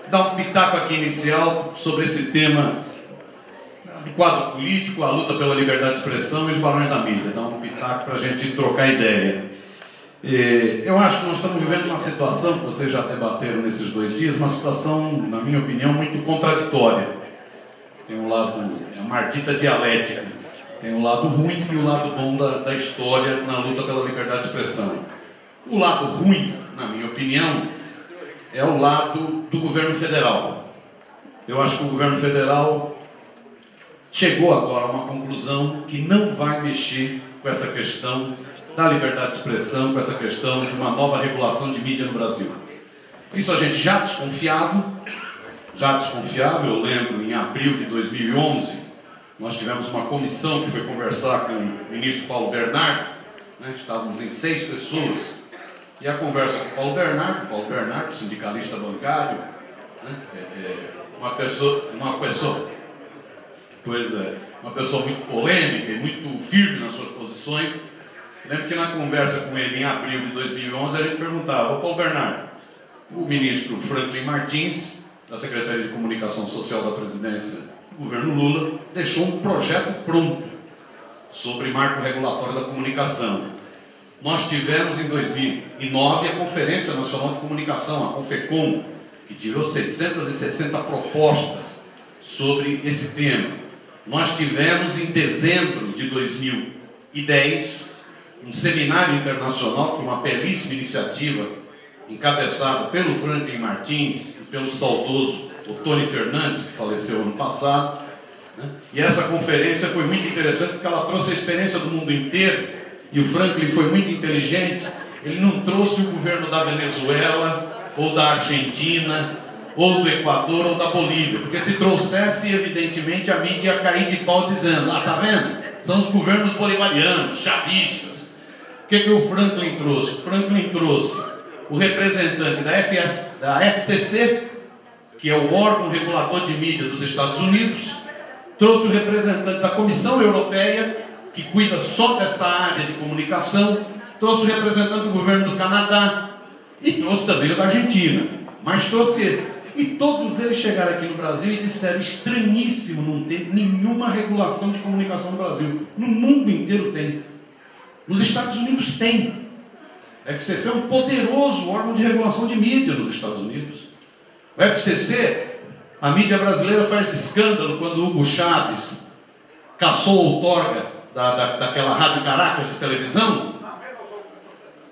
Dar um pitaco aqui inicial sobre esse tema do quadro político, a luta pela liberdade de expressão e os barões da mídia. Dar um pitaco para a gente trocar ideia. Eu acho que nós estamos vivendo uma situação, que vocês já debateram nesses 2 dias, uma situação, na minha opinião, muito contraditória. Tem um lado, é uma ardita dialética. Tem o lado ruim e o lado bom da história na luta pela liberdade de expressão. O lado ruim, na minha opinião, é o lado do governo federal. Eu acho que o governo federal chegou agora a uma conclusão que não vai mexer com essa questão da liberdade de expressão, com essa questão de uma nova regulação de mídia no Brasil. Isso a gente já desconfiava. Eu lembro, em abril de 2011, nós tivemos uma comissão que foi conversar com o ministro Paulo Bernardo, né? Estávamos em 6 pessoas, e a conversa com o Paulo Bernardo, sindicalista bancário, né? Uma pessoa muito polêmica e muito firme nas suas posições. Lembro que na conversa com ele em abril de 2011, a gente perguntava: Paulo Bernardo, o ministro Franklin Martins, da Secretaria de Comunicação Social da Presidência do governo Lula, deixou um projeto pronto sobre marco regulatório da comunicação. Nós tivemos em 2009 a Conferência Nacional de Comunicação, a Confecom, que tirou 660 propostas sobre esse tema. Nós tivemos em dezembro de 2010 um seminário internacional, que foi uma belíssima iniciativa, encabeçado pelo Franklin Martins e pelo saudoso Otônio Fernandes, que faleceu ano passado, né? E essa conferência foi muito interessante porque ela trouxe a experiência do mundo inteiro, e o Franklin foi muito inteligente. Ele não trouxe o governo da Venezuela, ou da Argentina, ou do Equador, ou da Bolívia, porque se trouxesse, evidentemente, a mídia ia cair de pau dizendo: tá vendo? São os governos bolivarianos, chavistas. O que o Franklin trouxe? O Franklin trouxe o representante da FCC, que é o órgão regulador de mídia dos Estados Unidos, trouxe o representante da Comissão Europeia, que cuida só dessa área de comunicação, trouxe o representante do governo do Canadá e trouxe também o da Argentina, mas trouxe esse. E todos eles chegaram aqui no Brasil e disseram: estranhíssimo não ter nenhuma regulação de comunicação no Brasil. No mundo inteiro tem. Nos Estados Unidos tem. A FCC é um poderoso órgão de regulação de mídia nos Estados Unidos. O FCC, a mídia brasileira faz escândalo quando Hugo Chávez cassou a outorga daquela Rádio Caracas de televisão.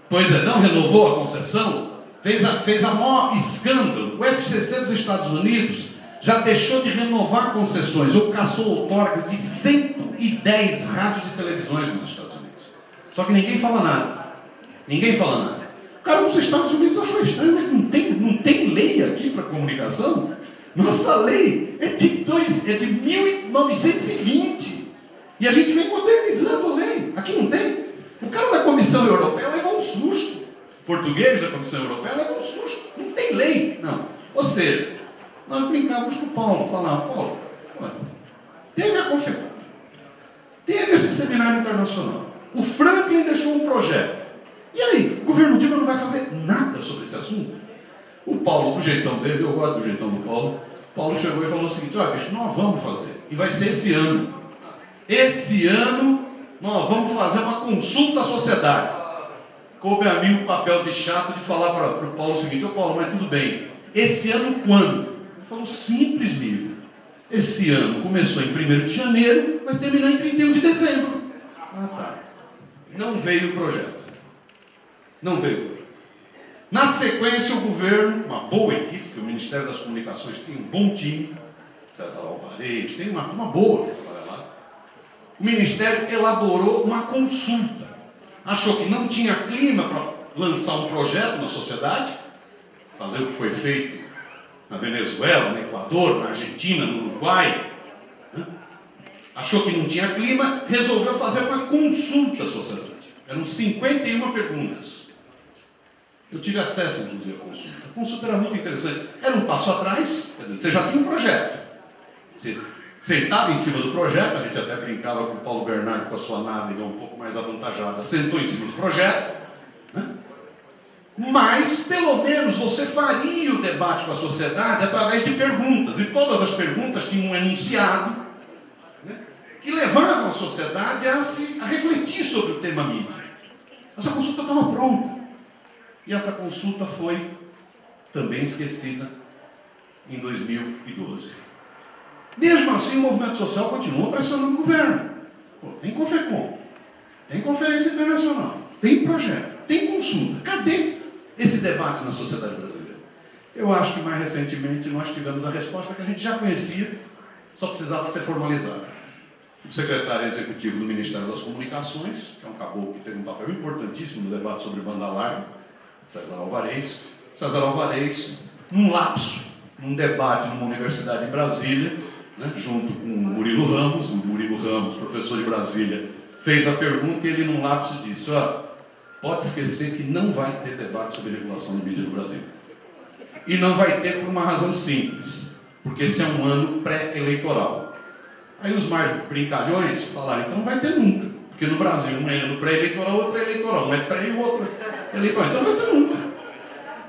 Pois é, não renovou a concessão, fez a maior escândalo. O FCC dos Estados Unidos já deixou de renovar concessões ou cassou outorgas de 110 rádios e televisões nos Estados Unidos. Só que ninguém fala nada. O cara nos Estados Unidos achou estranho, mas não tem lei aqui para comunicação? Nossa lei é de 1920. E a gente vem modernizando a lei. Aqui não tem. O cara da Comissão Europeia levou um susto. O português da Comissão Europeia levou um susto. Não tem lei. Não. Ou seja, nós brincávamos com o Paulo. Falávamos: Paulo, olha, teve a Confecom, teve esse seminário internacional. O Franklin deixou um projeto. E aí, o governo Dilma não vai fazer nada sobre esse assunto? O Paulo, do jeitão dele, eu gosto do jeitão do Paulo, Paulo chegou e falou o seguinte: olha, bicho, nós vamos fazer. E vai ser esse ano. Esse ano nós vamos fazer uma consulta à sociedade. Coube a mim o papel de chato de falar para o Paulo o seguinte: ô Paulo, mas tudo bem, esse ano quando? Ele falou: simples, amigo. Esse ano começou em 1º de janeiro, vai terminar em 31 de dezembro. Ah, tá. Não veio o projeto. Na sequência, o governo, uma boa equipe, porque o Ministério das Comunicações tem um bom time, César Alvarez, tem uma turma boa que trabalha lá. O Ministério elaborou uma consulta. Achou que não tinha clima para lançar um projeto na sociedade, fazer o que foi feito na Venezuela, no Equador, na Argentina, no Uruguai. Achou que não tinha clima, resolveu fazer uma consulta à sociedade. Eram 51 perguntas. Eu tive acesso, inclusive, à consulta. A consulta era muito interessante. Era um passo atrás, quer dizer, você já tinha um projeto. Você sentava em cima do projeto, a gente até brincava com o Paulo Bernardo com a sua nádega um pouco mais avantajada, sentou em cima do projeto, né? Mas, pelo menos, você faria o debate com a sociedade através de perguntas. E todas as perguntas tinham um enunciado, né, que levavam a sociedade a refletir sobre o tema mídia. Essa consulta estava pronta. E essa consulta foi também esquecida em 2012. Mesmo assim, o movimento social continuou pressionando o governo. Pô, tem Confecom, tem Conferência Internacional, tem projeto, tem consulta. Cadê esse debate na sociedade brasileira? Eu acho que mais recentemente nós tivemos a resposta que a gente já conhecia, só precisava ser formalizada. O secretário executivo do Ministério das Comunicações, que é um caboclo que teve um papel importantíssimo no debate sobre banda larga, César Alvarez. César Alvarez, num lapso, num debate numa universidade em Brasília, né, junto com o Murilo Ramos, professor de Brasília, fez a pergunta e ele, num lapso, disse: pode esquecer que não vai ter debate sobre regulação da mídia no Brasil. E não vai ter por uma razão simples, porque esse é um ano pré-eleitoral. Aí os mais brincalhões falaram: então não vai ter nunca, porque no Brasil um é ano pré-eleitoral, outro é eleitoral, um é pré e o outro é eleitoral, então não vai ter nunca.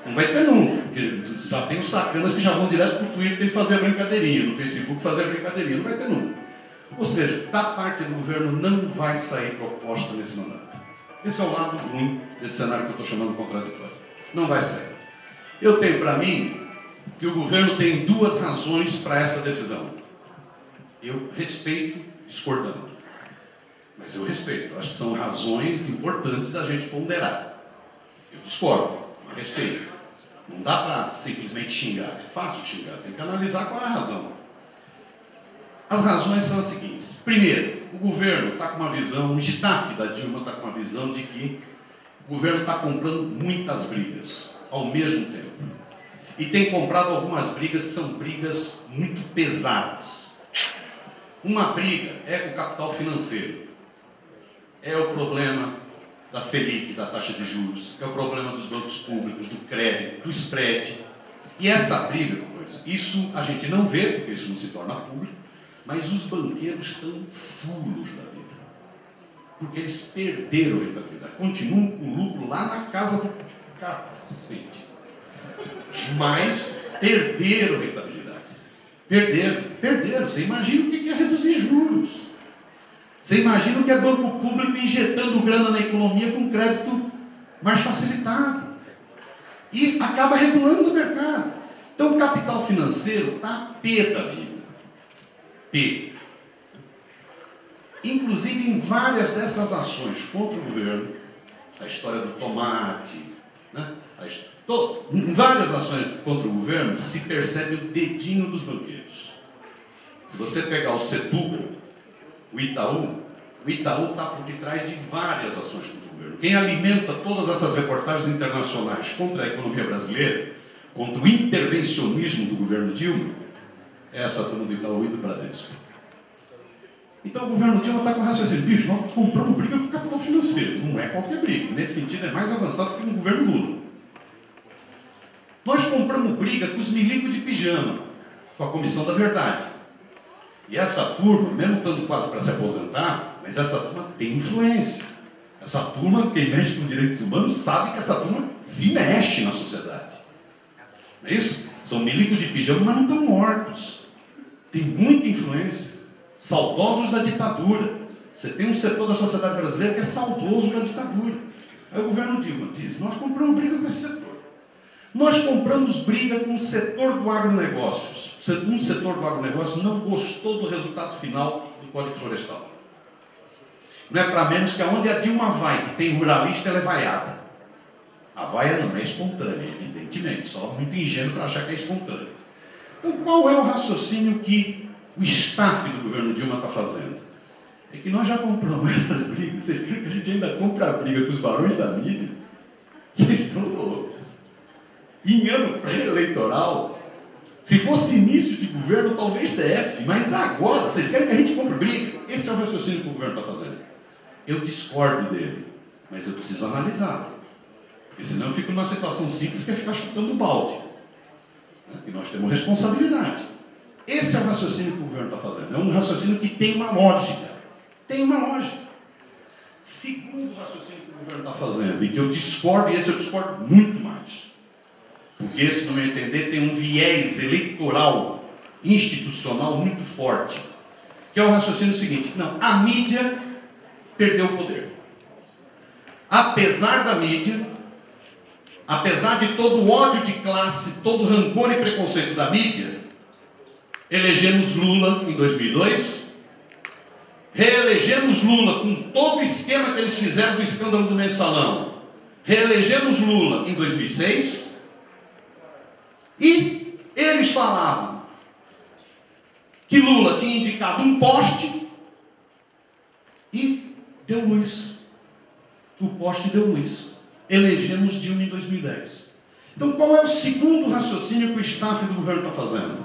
Não vai ter nunca, porque já tem os sacanas que já vão direto para o Twitter e fazer a brincadeirinha, no Facebook fazer a brincadeirinha, não vai ter nunca. Ou seja, da parte do governo não vai sair proposta nesse mandato. Esse é o lado ruim desse cenário que eu estou chamando contraditório. Não vai sair. Eu tenho para mim que o governo tem duas razões para essa decisão. Eu respeito discordando, mas eu respeito. Eu acho que são razões importantes da gente ponderar. Eu discordo, mas respeito. Não dá para simplesmente xingar. É fácil xingar, tem que analisar qual é a razão. As razões são as seguintes. Primeiro, o governo está com uma visão, o staff da Dilma está com uma visão de que o governo está comprando muitas brigas ao mesmo tempo. E tem comprado algumas brigas que são brigas muito pesadas. Uma briga é com o capital financeiro. É o problema da Selic, da taxa de juros. É o problema dos bancos públicos, do crédito, do spread. E essa briga, isso a gente não vê, porque isso não se torna público, mas os banqueiros estão fulos da vida. Porque eles perderam a rentabilidade. Continuam com lucro lá na casa do cacete. Mas perderam a rentabilidade. Perderam. Você imagina o que é reduzir juros. Você imagina o que é banco público injetando grana na economia com crédito mais facilitado. E acaba regulando o mercado. Então o capital financeiro está pé da vida. P. Inclusive em várias dessas ações contra o governo, a história do tomate, né? Em várias ações contra o governo se percebe o dedinho dos banqueiros. Se você pegar o Setúbal, o Itaú está por detrás de várias ações contra o governo. Quem alimenta todas essas reportagens internacionais contra a economia brasileira, contra o intervencionismo do governo Dilma, é essa turma do Itaú e do Bradesco. Então o governo Dilma está com raciocínio: bicho, nós compramos briga com o capital financeiro. Não é qualquer briga. Nesse sentido é mais avançado que no governo Lula. Nós compramos briga com os milicos de pijama, com a Comissão da Verdade. E essa turma, mesmo estando quase para se aposentar, mas essa turma tem influência. Essa turma, quem mexe com direitos humanos, sabe que essa turma se mexe na sociedade. Não é isso? São milicos de pijama, mas não estão mortos. Tem muita influência. Saudosos da ditadura. Você tem um setor da sociedade brasileira que é saudoso da ditadura. Aí o governo Dilma diz: nós compramos briga com esse setor. Nós compramos briga com o setor do agronegócio. Um setor do agronegócio não gostou do resultado final do Código Florestal. Não é para menos que aonde a Dilma vai, que tem ruralista, ela é vaiada. A vaia não é espontânea, evidentemente, só muito ingênuo para achar que é espontânea. Então, qual é o raciocínio que o staff do governo Dilma está fazendo? É que nós já compramos essas brigas. Vocês querem que a gente ainda compre a briga com os barões da mídia? Vocês estão loucos. Em ano pré-eleitoral, se fosse início de governo, talvez desse, mas agora, vocês querem que a gente compre briga? Esse é o raciocínio que o governo está fazendo. Eu discordo dele, mas eu preciso analisar. Porque senão eu fico numa situação simples que é ficar chutando o balde. E nós temos responsabilidade. Esse é o raciocínio que o governo está fazendo. É um raciocínio que tem uma lógica. Tem uma lógica. segundo raciocínio que o governo está fazendo, e que eu discordo, e esse eu discordo muito mais, porque esse, no meu entender, tem um viés eleitoral, institucional muito forte, que é o raciocínio seguinte: não, a mídia perdeu o poder. Apesar da mídia, apesar de todo o ódio de classe, todo o rancor e preconceito da mídia, elegemos Lula em 2002, reelegemos Lula com todo o esquema que eles fizeram do escândalo do Mensalão, reelegemos Lula em 2006, e eles falavam que Lula tinha indicado um poste e deu luz. O poste deu luz. Elegemos Dilma em 2010. Então, qual é o segundo raciocínio que o staff do governo está fazendo?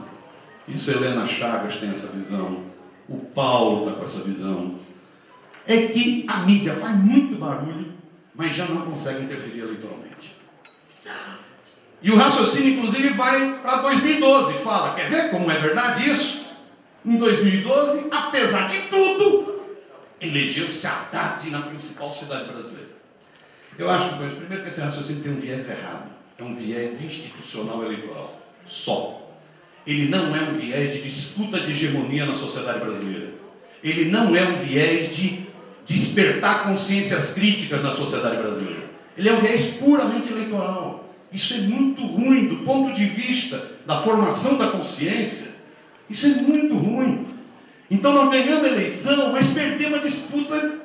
Isso, Helena Chagas tem essa visão, o Paulo está com essa visão. É que a mídia faz muito barulho, mas já não consegue interferir eleitoralmente. E o raciocínio, inclusive, vai para 2012. Fala, quer ver como é verdade isso? Em 2012, apesar de tudo, elegeu-se Haddad na principal cidade brasileira. Eu acho que, primeiro, que esse raciocínio tem um viés errado. É um viés institucional eleitoral. Só. Ele não é um viés de disputa de hegemonia na sociedade brasileira. Ele não é um viés de despertar consciências críticas na sociedade brasileira. Ele é um viés puramente eleitoral. Isso é muito ruim do ponto de vista da formação da consciência. Isso é muito ruim. Então nós ganhamos a eleição, mas perdemos a disputa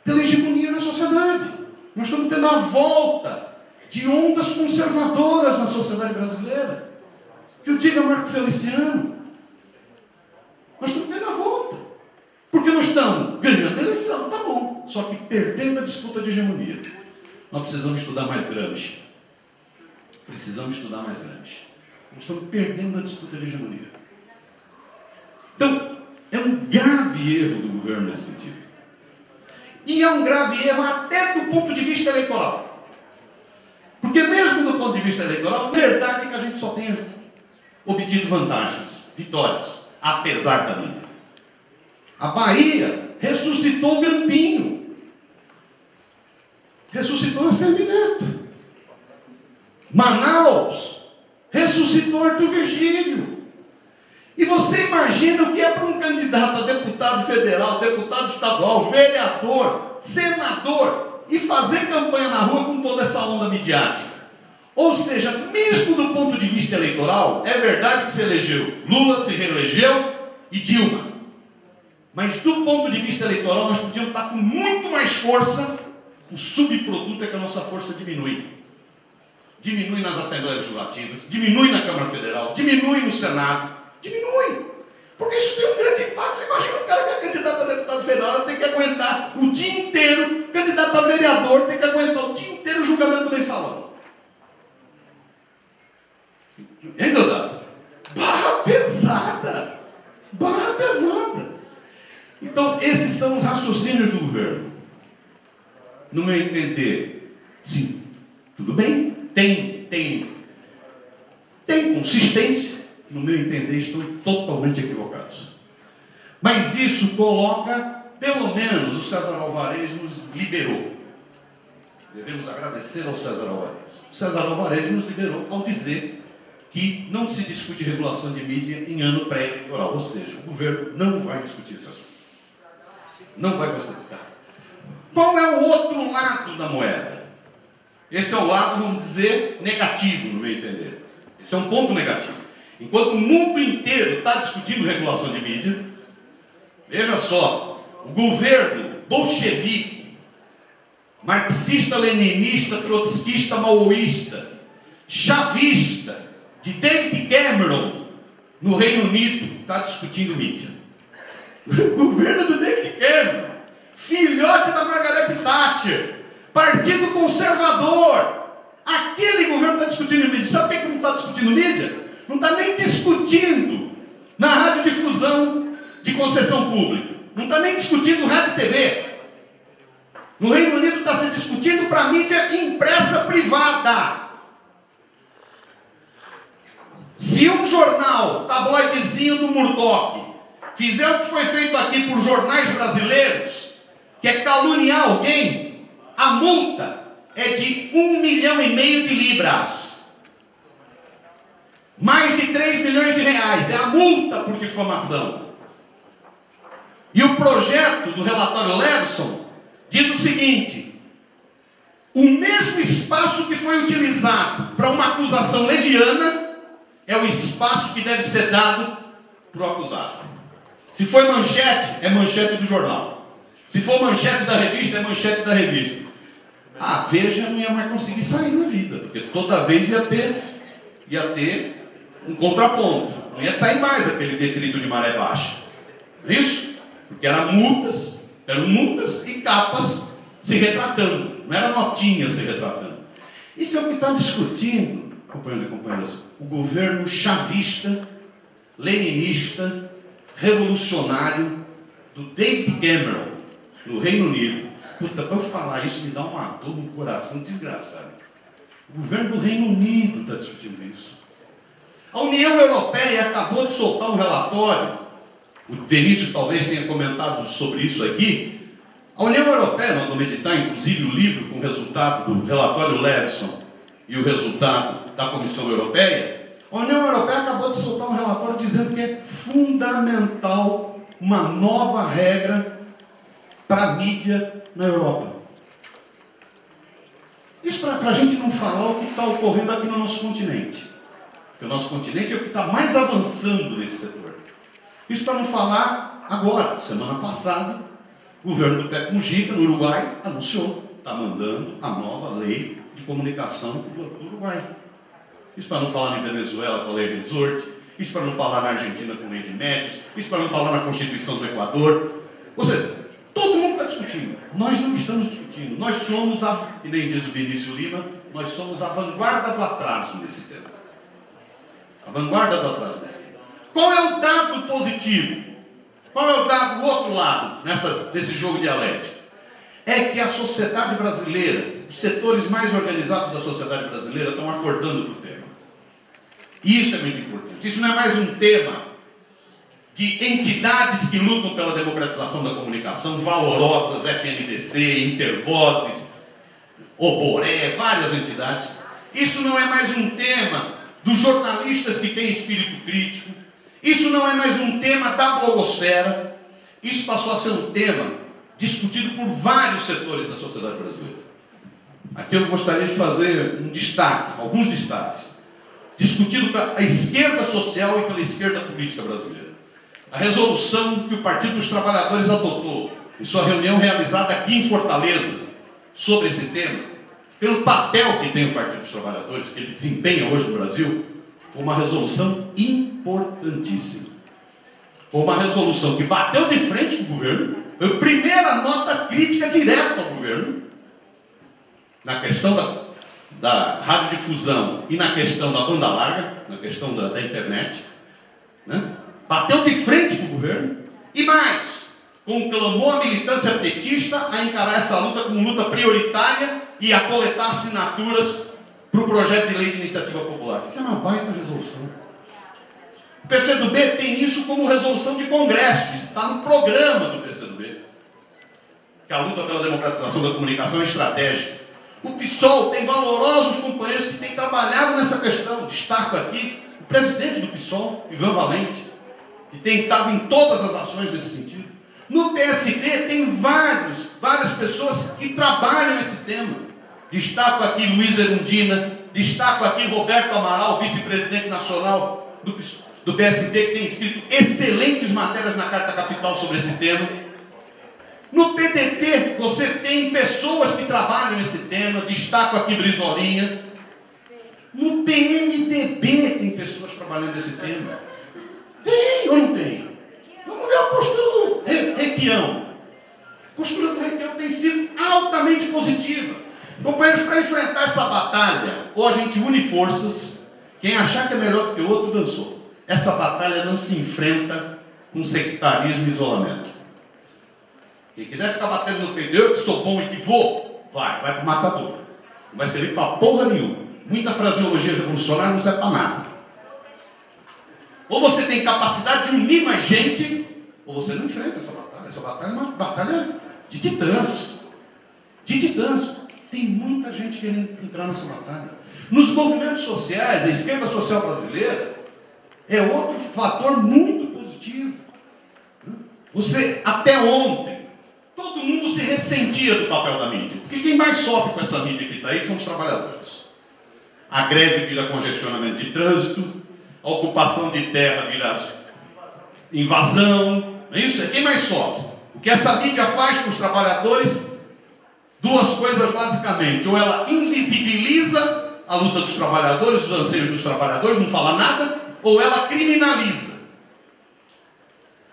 pela hegemonia na sociedade. Nós estamos tendo a volta de ondas conservadoras na sociedade brasileira. Que eu diga, Marco Feliciano, nós estamos tendo a volta. Porque nós estamos ganhando a eleição, tá bom, só que perdendo a disputa de hegemonia. Nós precisamos estudar mais Gramsci. Precisamos estudar mais Gramsci. Nós estamos perdendo a disputa de hegemonia. Então, é um grave erro do governo nesse sentido. E é um grave erro até do ponto de vista eleitoral. Porque mesmo do ponto de vista eleitoral, a verdade é que a gente só tem obtido vantagens, vitórias, apesar da mídia. A Bahia ressuscitou o Grampinho. Ressuscitou a Semineto. Manaus ressuscitou Arthur Virgílio. E você imagina o que é para um candidato a deputado federal, deputado estadual, vereador, senador, e fazer campanha na rua com toda essa onda midiática. Ou seja, mesmo do ponto de vista eleitoral, é verdade que se elegeu Lula, se reelegeu e Dilma. Mas do ponto de vista eleitoral, nós podíamos estar com muito mais força. O subproduto é que a nossa força diminui. Diminui nas Assembleias Legislativas, diminui na Câmara Federal, diminui no Senado. Diminui. Porque isso tem um grande impacto. Você imagina um cara que é candidato a deputado federal, tem que aguentar o dia inteiro, candidato a vereador, tem que aguentar o dia inteiro o julgamento do mensalão. Hein, Deodato? Barra pesada. Barra pesada. Então, esses são os raciocínios do governo. No meu entender, sim, tudo bem, tem consistência. No meu entender, estão totalmente equivocados. Mas isso coloca, pelo menos, o César Alvarez nos liberou. Devemos agradecer ao César Alvarez. O César Alvarez nos liberou ao dizer que não se discute regulação de mídia em ano pré-eleitoral. Ou seja, o governo não vai discutir esse assunto. Não vai possibilitar. Qual é o outro lado da moeda? Esse é o lado, vamos dizer, negativo, no meu entender. Esse é um ponto negativo. Enquanto o mundo inteiro está discutindo regulação de mídia, veja só, o governo bolchevique, marxista-leninista, trotskista, maoísta, chavista, de David Cameron, no Reino Unido, está discutindo mídia. O governo do David Cameron, filhote da Margaret Thatcher, partido conservador, aquele governo está discutindo mídia. Sabe por que não está discutindo mídia? Não está nem discutindo na radiodifusão de concessão pública. Não está nem discutindo rádio e TV. No Reino Unido está se discutindo para a mídia impressa privada. Se um jornal, tabloidezinho do Murdoch, fizer o que foi feito aqui por jornais brasileiros, quer caluniar alguém, a multa é de 1,5 milhão de libras. Mais de 3 milhões de reais. É a multa por difamação. E o projeto do relatório Leveson diz o seguinte: o mesmo espaço que foi utilizado para uma acusação leviana é o espaço que deve ser dado para o acusado. Se foi manchete, é manchete do jornal. Se for manchete da revista, é manchete da revista. A Veja não ia mais conseguir sair na vida, porque toda vez ia ter um contraponto. Não ia sair mais aquele decreto de maré baixa. Isso? Porque eram multas e capas se retratando. Não era notinha se retratando. Isso é o que está discutindo, companheiros e companheiras, o governo chavista, leninista, revolucionário do David Cameron, no Reino Unido. Puta, para eu falar isso me dá uma dor no coração desgraçado. O governo do Reino Unido está discutindo isso. A União Europeia acabou de soltar um relatório, o Vinícius talvez tenha comentado sobre isso aqui. A União Europeia, nós vamos editar inclusive o livro com o resultado do relatório Leveson e o resultado da Comissão Europeia. A União Europeia acabou de soltar um relatório dizendo que é fundamental uma nova regra para a mídia na Europa. Isso para a gente não falar o que está ocorrendo aqui no nosso continente. Porque o nosso continente é o que está mais avançando nesse setor. Isso para não falar agora. Semana passada, o governo do Pepe Mujica, no Uruguai, anunciou, está mandando a nova lei de comunicação do Uruguai. Isso para não falar na Venezuela com a lei de Zorte, isso para não falar na Argentina com a lei de Médios, isso para não falar na Constituição do Equador. Ou seja, todo mundo está discutindo. Nós não estamos discutindo. Nós somos, que nem diz o Vinícius Lima, nós somos a vanguarda do atraso nesse tema. A vanguarda do atraso nesse tema. Qual é o dado positivo? Qual é o dado do outro lado desse jogo dialético? É que a sociedade brasileira, os setores mais organizados da sociedade brasileira estão acordando para o tema. Isso é muito importante. Isso não é mais um tema de entidades que lutam pela democratização da comunicação, valorosas, FNDC, Intervozes, Oboré, várias entidades. Isso não é mais um tema dos jornalistas que têm espírito crítico. Isso não é mais um tema da blogosfera. Isso passou a ser um tema discutido por vários setores da sociedade brasileira. Aqui eu gostaria de fazer um destaque, alguns destaques. Discutido pela esquerda social e pela esquerda política brasileira. A resolução que o Partido dos Trabalhadores adotou em sua reunião realizada aqui em Fortaleza sobre esse tema, pelo papel que tem o Partido dos Trabalhadores, que ele desempenha hoje no Brasil, foi uma resolução importantíssima. Foi uma resolução que bateu de frente com o governo, foi a primeira nota crítica direta ao governo, na questão da radiodifusão e na questão da banda larga, na questão da internet, né? Bateu de frente com o governo, e mais, conclamou a militância petista a encarar essa luta como luta prioritária e a coletar assinaturas para o projeto de lei de iniciativa popular. Isso é uma baita resolução. O PCdoB tem isso como resolução de congresso, isso está no programa do PCdoB, que a luta pela democratização da comunicação é estratégica. O PSOL tem valorosos companheiros que têm trabalhado nessa questão. Destaco aqui o presidente do PSOL, Ivan Valente, que tem estado em todas as ações nesse sentido. No PSD tem várias pessoas que trabalham nesse tema. Destaco aqui Luiz Erundina, destaco aqui Roberto Amaral, vice-presidente nacional do PSD, que tem escrito excelentes matérias na Carta Capital sobre esse tema. No PDT, você tem pessoas que trabalham nesse tema, destaco aqui Brizolinha. No PMDB tem pessoas trabalhando nesse tema. Tem ou não tem? Vamos ver a postura do Requião. A postura do Requião tem sido altamente positiva. Companheiros, para enfrentar essa batalha, ou a gente une forças, quem achar que é melhor do que o outro, dançou. Essa batalha não se enfrenta com sectarismo e isolamento. Quem quiser ficar batendo no peito, eu que sou bom e que vou, vai para o matador. Não vai servir para porra nenhuma. Muita fraseologia revolucionária não serve para nada. Ou você tem capacidade de unir mais gente, ou você não enfrenta essa batalha. Essa batalha é uma batalha de titãs. De titãs. Tem muita gente querendo entrar nessa batalha. Nos movimentos sociais, a esquerda social brasileira é outro fator muito positivo. Você, até ontem, todo mundo se ressentia do papel da mídia. Porque quem mais sofre com essa mídia que está aí são os trabalhadores. A greve vira congestionamento de trânsito, a ocupação de terra vira invasão, não é isso? É quem mais sofre. O que essa mídia faz com os trabalhadores, duas coisas basicamente. Ou ela invisibiliza a luta dos trabalhadores, os anseios dos trabalhadores, não fala nada, ou ela criminaliza.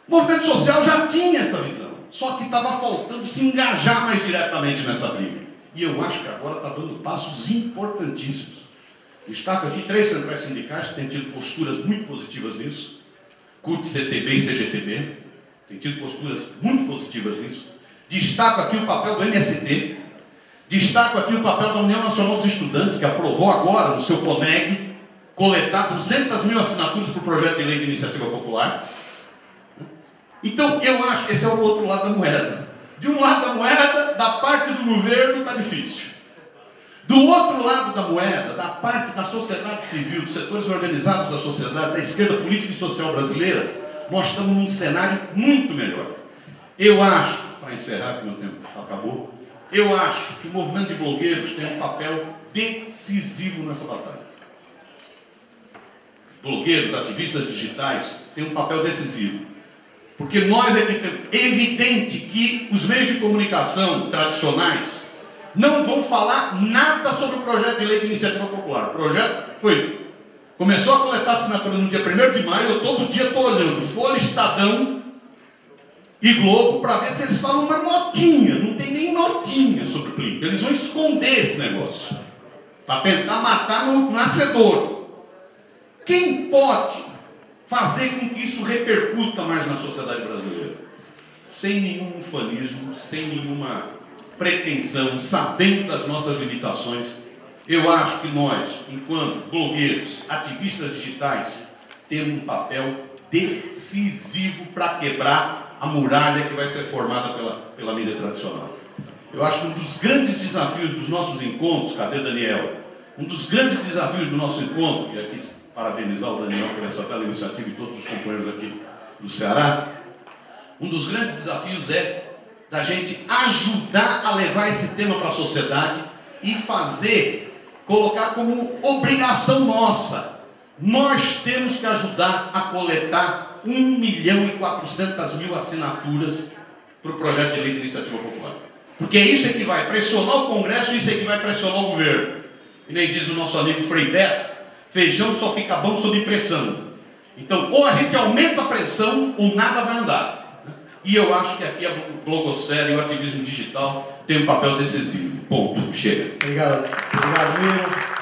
O movimento social já tinha essa visão, só que estava faltando se engajar mais diretamente nessa briga. E eu acho que agora está dando passos importantíssimos. Destaco aqui 3 centrais sindicais que têm tido posturas muito positivas nisso. CUT, CTB e CGTB têm tido posturas muito positivas nisso. Destaco aqui o papel do MST. Destaco aqui o papel da União Nacional dos Estudantes, que aprovou agora no seu CONEG coletar 200 mil assinaturas para o projeto de lei de iniciativa popular. Então, eu acho que esse é o outro lado da moeda. De um lado da moeda, da parte do governo, está difícil. Do outro lado da moeda, da parte da sociedade civil, dos setores organizados da sociedade, da esquerda política e social brasileira, nós estamos num cenário muito melhor. Eu acho, para encerrar, que meu tempo acabou, eu acho que o movimento de blogueiros tem um papel decisivo nessa batalha. Blogueiros, ativistas digitais, têm um papel decisivo. Porque nós é evidente que os meios de comunicação tradicionais não vão falar nada sobre o projeto de lei de iniciativa popular. O projeto começou a coletar assinatura no dia 1º de maio, eu todo dia estou olhando Folha, Estadão e Globo para ver se eles falam uma notinha. Não tem nem notinha sobre o Plínio. Eles vão esconder esse negócio para tentar matar no nascedouro. Quem pode fazer com que isso repercuta mais na sociedade brasileira? Sem nenhum ufanismo, sem nenhuma pretensão, sabendo das nossas limitações, eu acho que nós, enquanto blogueiros, ativistas digitais, temos um papel decisivo para quebrar a muralha que vai ser formada pela mídia tradicional. Eu acho que um dos grandes desafios dos nossos encontros, cadê Daniel? Um dos grandes desafios do nosso encontro, e aqui parabenizar o Daniel por essa bela iniciativa e todos os companheiros aqui do Ceará, um dos grandes desafios é da gente ajudar a levar esse tema para a sociedade e colocar como obrigação nossa. Nós temos que ajudar a coletar 1.400.000 assinaturas para o projeto de lei de iniciativa popular. Porque é isso que vai pressionar o Congresso e isso é que vai pressionar o governo. E nem diz o nosso amigo Frei Beto, feijão só fica bom sob pressão. Então, ou a gente aumenta a pressão ou nada vai andar. E eu acho que aqui a blogosfera e o ativismo digital tem um papel decisivo. Ponto. Chega. Obrigado. Obrigado, Miro.